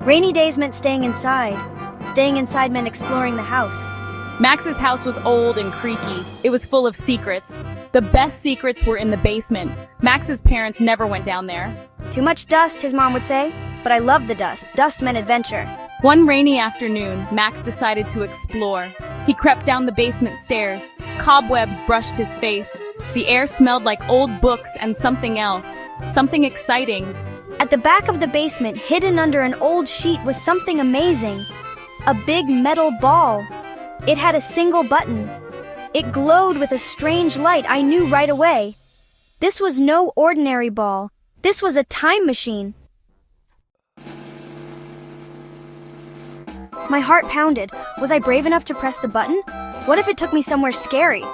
Rainy days meant staying inside. Staying inside meant exploring the house. Max's house was old and creaky. It was full of secrets. The best secrets were in the basement. Max's parents never went down there. Too much dust, his mom would say. But I loved the dust. Dust meant adventure. One rainy afternoon, Max decided to explore. He crept down the basement stairs. Cobwebs brushed his face. The air smelled like old books and something else. Something exciting. At the back of the basement, hidden under an old sheet, was something amazing. A big metal ball. It had a single button. It glowed with a strange light. I knew right away. This was no ordinary ball. This was a time machine. My heart pounded. Was I brave enough to press the button? What if it took me somewhere scary?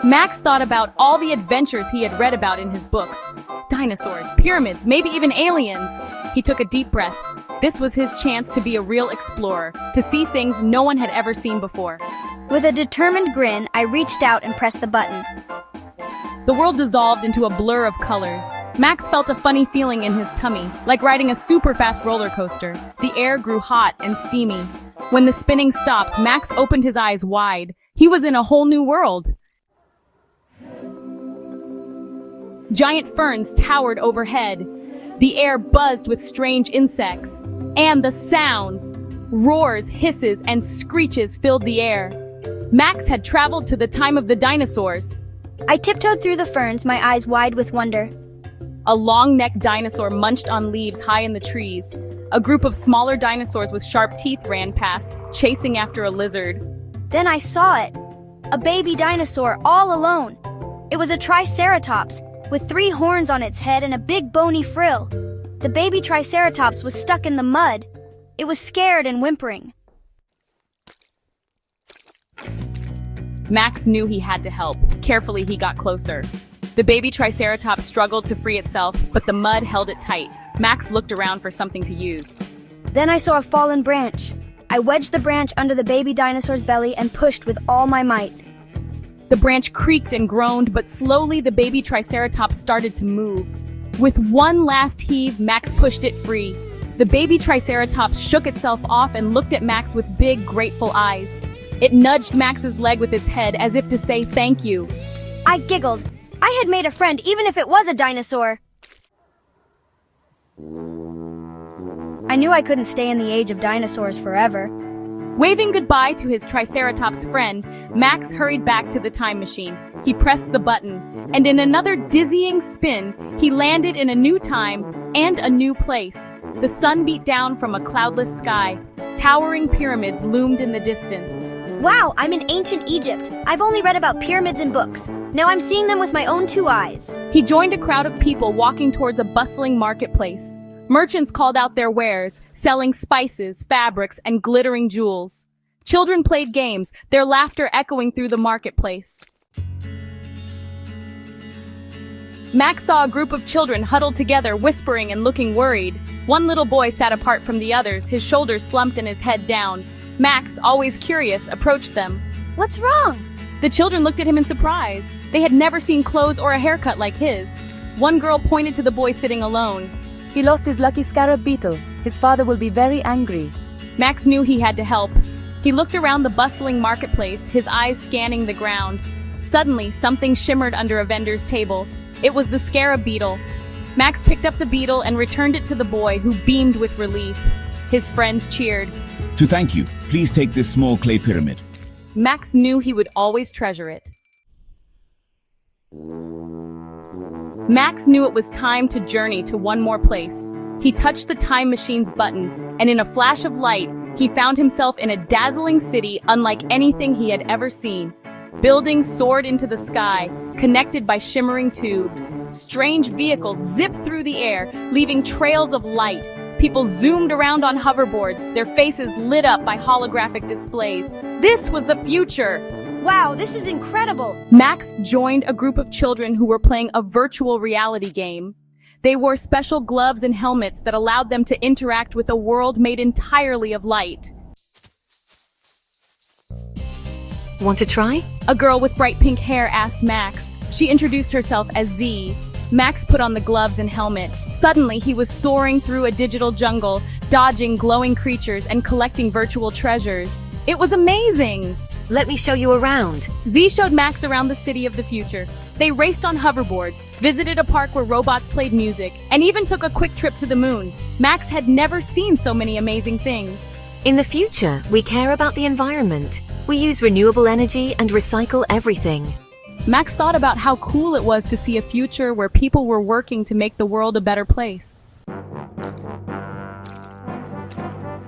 Max thought about all the adventures he had read about in his books. Dinosaurs, pyramids, maybe even aliens. He took a deep breath. This was his chance to be a real explorer, to see things no one had ever seen before. With a determined grin, I reached out and pressed the button. The world dissolved into a blur of colors. Max felt a funny feeling in his tummy, like riding a super fast roller coaster. The air grew hot and steamy. When the spinning stopped, Max opened his eyes wide. He was in a whole new world. Giant ferns towered overhead. The air buzzed with strange insects. And the sounds! Roars, hisses, and screeches filled the air. Max had traveled to the time of the dinosaurs. I tiptoed through the ferns, my eyes wide with wonder. A long-necked dinosaur munched on leaves high in the trees. A group of smaller dinosaurs with sharp teeth ran past, chasing after a lizard. Then I saw it. A baby dinosaur, all alone. It was a Triceratops, with 3 horns on its head and a big bony frill. The baby Triceratops was stuck in the mud. It was scared and whimpering. Max knew he had to help. Carefully, he got closer. The baby Triceratops struggled to free itself, but the mud held it tight. Max looked around for something to use. Then I saw a fallen branch. I wedged the branch under the baby dinosaur's belly and pushed with all my might. The branch creaked and groaned, but slowly the baby Triceratops started to move. With one last heave, Max pushed it free. The baby Triceratops shook itself off and looked at Max with big, grateful eyes. It nudged Max's leg with its head as if to say thank you. I giggled. I had made a friend even if it was a dinosaur. I knew I couldn't stay in the age of dinosaurs forever. Waving goodbye to his Triceratops friend, Max hurried back to the time machine. He pressed the button, and in another dizzying spin, he landed in a new time and a new place. The sun beat down from a cloudless sky. Towering pyramids loomed in the distance. Wow, I'm in ancient Egypt. I've only read about pyramids in books. Now I'm seeing them with my own 2 eyes. He joined a crowd of people walking towards a bustling marketplace. Merchants called out their wares, selling spices, fabrics, and glittering jewels. Children played games, their laughter echoing through the marketplace. Max saw a group of children huddled together, whispering and looking worried. One little boy sat apart from the others, his shoulders slumped and his head down. Max, always curious, approached them. What's wrong? The children looked at him in surprise. They had never seen clothes or a haircut like his. One girl pointed to the boy sitting alone. He lost his lucky scarab beetle. His father will be very angry. Max knew he had to help. He looked around the bustling marketplace, his eyes scanning the ground. Suddenly, something shimmered under a vendor's table. It was the scarab beetle. Max picked up the beetle and returned it to the boy, who beamed with relief. His friends cheered. To thank you, please take this small clay pyramid. Max knew he would always treasure it. Max knew it was time to journey to one more place. He touched the time machine's button, and in a flash of light, he found himself in a dazzling city unlike anything he had ever seen. Buildings soared into the sky, connected by shimmering tubes. Strange vehicles zipped through the air, leaving trails of light. People zoomed around on hoverboards, their faces lit up by holographic displays. This was the future! Wow, this is incredible! Max joined a group of children who were playing a virtual reality game. They wore special gloves and helmets that allowed them to interact with a world made entirely of light. Want to try? A girl with bright pink hair asked Max. She introduced herself as Z. Max put on the gloves and helmet. Suddenly, he was soaring through a digital jungle. dodging glowing creatures and collecting virtual treasures. It was amazing! Let me show you around. Z showed Max around the city of the future. They raced on hoverboards, visited a park where robots played music, and even took a quick trip to the moon. Max had never seen so many amazing things. In the future, we care about the environment. We use renewable energy and recycle everything. Max thought about how cool it was to see a future where people were working to make the world a better place.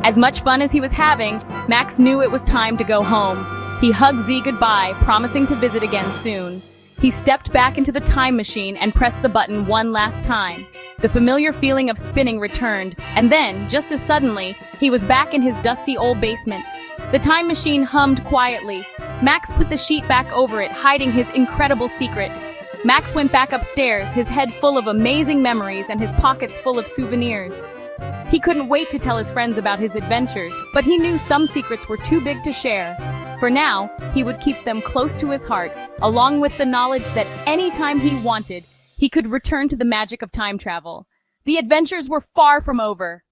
As much fun as he was having, Max knew it was time to go home. He hugged Z goodbye, promising to visit again soon. He stepped back into the time machine and pressed the button one last time. The familiar feeling of spinning returned, and then, just as suddenly, he was back in his dusty old basement. The time machine hummed quietly. Max put the sheet back over it, hiding his incredible secret. Max went back upstairs, his head full of amazing memories and his pockets full of souvenirs. He couldn't wait to tell his friends about his adventures, but he knew some secrets were too big to share. For now, he would keep them close to his heart, along with the knowledge that anytime he wanted, he could return to the magic of time travel. The adventures were far from over.